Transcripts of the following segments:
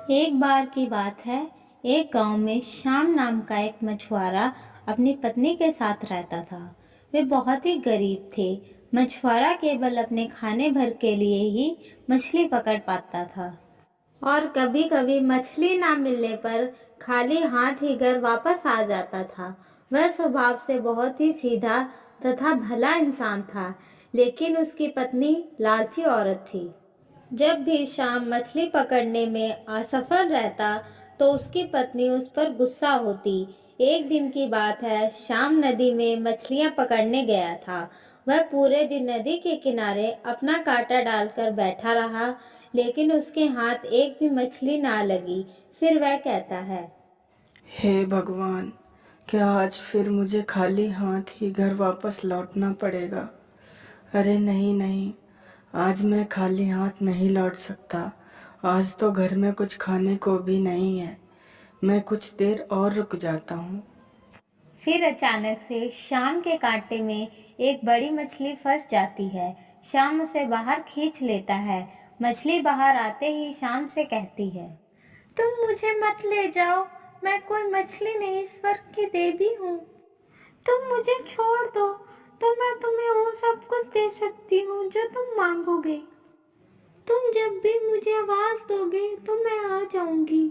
एक बार की बात है। एक गांव में श्याम नाम का एक मछुआरा अपनी पत्नी के साथ रहता था। वे बहुत ही गरीब थे। मछुआरा केवल अपने खाने भर के लिए ही मछली पकड़ पाता था और कभी-कभी मछली ना मिलने पर खाली हाथ ही घर वापस आ जाता था। वह स्वभाव से बहुत ही सीधा तथा भला इंसान था, लेकिन उसकी पत्नी लालची औरत थी। जब भी शाम मछली पकड़ने में असफल रहता तो उसकी पत्नी उस पर गुस्सा होती। एक दिन की बात है, शाम नदी में मछलियां पकड़ने गया था। वह पूरे दिन नदी के किनारे अपना कांटा डालकर बैठा रहा, लेकिन उसके हाथ एक भी मछली ना लगी। फिर वह कहता है, हे भगवान, क्या आज फिर मुझे खाली हाथ ही घर वापस लौटना पड़ेगा? अरे नहीं नहीं, आज मैं खाली हाथ नहीं लौट सकता। आज तो घर में कुछ खाने को भी नहीं है। मैं कुछ देर और रुक जाता हूँ। फिर अचानक से शाम के कांटे में एक बड़ी मछली फंस जाती है। शाम उसे बाहर खींच लेता है। मछली बाहर आते ही शाम से कहती है, तुम मुझे मत ले जाओ, मैं कोई मछली नहीं, स्वर्ग की देवी हूँ। तुम मुझे छोड़ दो तो मैं तुम्हें वो सब कुछ दे सकती हूँ जो तुम मांगोगे। तुम जब भी मुझे आवाज दोगे तो मैं आ जाऊंगी।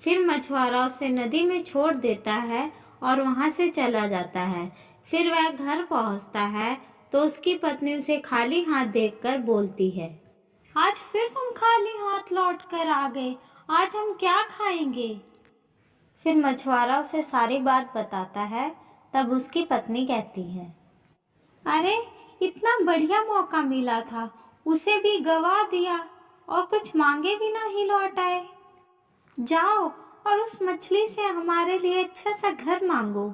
फिर मछुआरा उसे नदी में छोड़ देता है और वहां से चला जाता है। फिर वह घर पहुंचता है तो उसकी पत्नी उसे खाली हाथ देखकर बोलती है, आज फिर तुम खाली हाथ लौट कर आ गए, आज हम क्या खाएंगे? फिर मछुआरा उसे सारी बात बताता है। तब उसकी पत्नी कहती है, अरे इतना बढ़िया मौका मिला था, उसे भी गवा दिया और कुछ मांगे बिना ही लौट आए। जाओ और उस मछली से हमारे लिए अच्छा सा घर मांगो।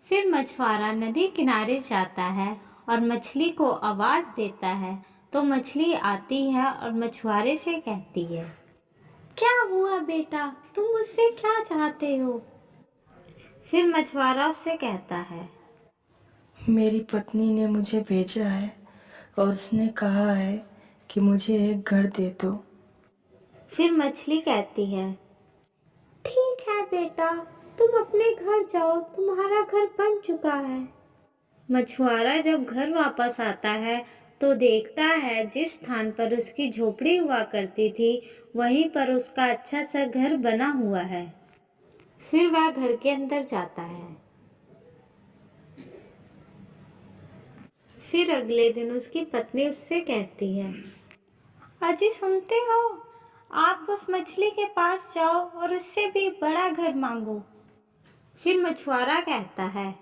फिर मछुआरा नदी किनारे जाता है और मछली को आवाज देता है तो मछली आती है और मछुआरे से कहती है, क्या हुआ बेटा, तुम मुझसे क्या चाहते हो? फिर मछुआरा उससे कहता है, मेरी पत्नी ने मुझे भेजा है और उसने कहा है कि मुझे एक घर दे दो। फिर मछली कहती है, ठीक है बेटा, तुम अपने घर जाओ, तुम्हारा घर बन चुका है। मछुआरा जब घर वापस आता है तो देखता है जिस स्थान पर उसकी झोपड़ी हुआ करती थी वहीं पर उसका अच्छा सा घर बना हुआ है। फिर वह घर के अंदर जाता है। फिर अगले दिन उसकी पत्नी उससे कहती है, अजी सुनते हो, आप उस मछली के पास जाओ और उससे भी बड़ा घर मांगो। फिर मछुआरा कहता है,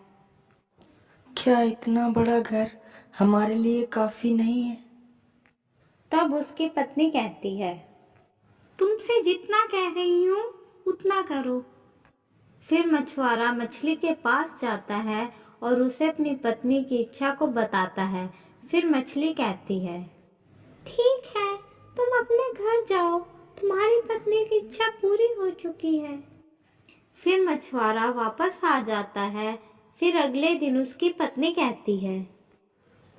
क्या इतना बड़ा घर हमारे लिए काफी नहीं है? तब उसकी पत्नी कहती है, तुमसे जितना कह रही हूँ उतना करो। फिर मछुआरा मछली के पास जाता है और उसे अपनी पत्नी की इच्छा को बताता है। फिर मछली कहती है, ठीक है, तुम अपने घर जाओ, तुम्हारी पत्नी की इच्छा पूरी हो चुकी है। फिर मछुआरा वापस आ जाता है। फिर अगले दिन उसकी पत्नी कहती है,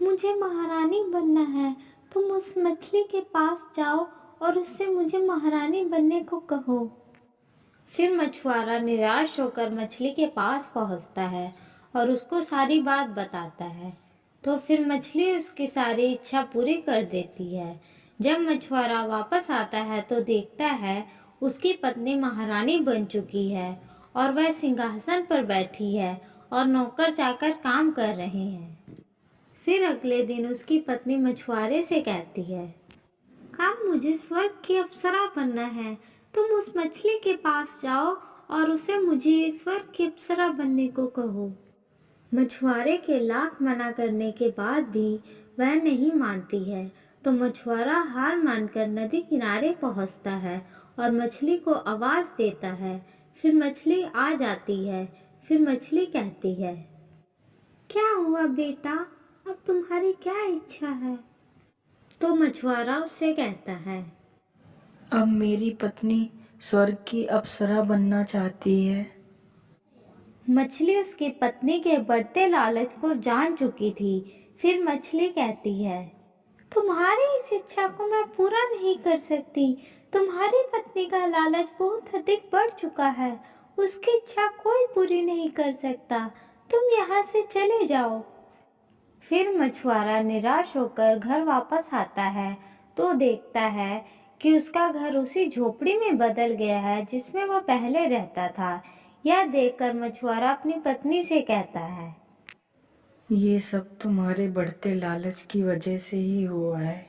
मुझे महारानी बनना है, तुम उस मछली के पास जाओ और उससे मुझे महारानी बनने को कहो। फिर मछुआरा निराश होकर मछली के पास पहुंचता है और उसको सारी बात बताता है। तो फिर मछली उसकी सारी इच्छा पूरी कर देती है। जब मछुआरा वापस आता है तो देखता है उसकी पत्नी महारानी बन चुकी है और वह सिंहासन पर बैठी है और नौकर चाकर काम कर रहे हैं। फिर अगले दिन उसकी पत्नी मछुआरे से कहती है, अब मुझे स्वर्ग की अप्सरा बनना है, तुम उस मछली के पास जाओ और उसे मुझे स्वर्ग की अप्सरा बनने को कहो। मछुआरे के लाख मना करने के बाद भी वह नहीं मानती है तो मछुआरा हार मानकर नदी किनारे पहुंचता है और मछली को आवाज देता है। फिर मछली आ जाती है। फिर मछली कहती है, क्या हुआ बेटा, अब तुम्हारी क्या इच्छा है? तो मछुआरा उससे कहता है, अब मेरी पत्नी स्वर्ग की अप्सरा बनना चाहती है। मछली उसकी पत्नी के बढ़ते लालच को जान चुकी थी। फिर मछली कहती है, तुम्हारी इस इच्छा को मैं पूरा नहीं कर सकती, तुम्हारी पत्नी का लालच बहुत अधिक बढ़ चुका है। उसकी इच्छा कोई पूरी नहीं कर सकता। तुम यहाँ से चले जाओ। फिर मछुआरा निराश होकर घर वापस आता है तो देखता है कि उसका घर उसी झोपड़ी में बदल गया है जिसमें वह पहले रहता था। यह देखकर मछुआरा अपनी पत्नी से कहता है, ये सब तुम्हारे बढ़ते लालच की वजह से ही हुआ है।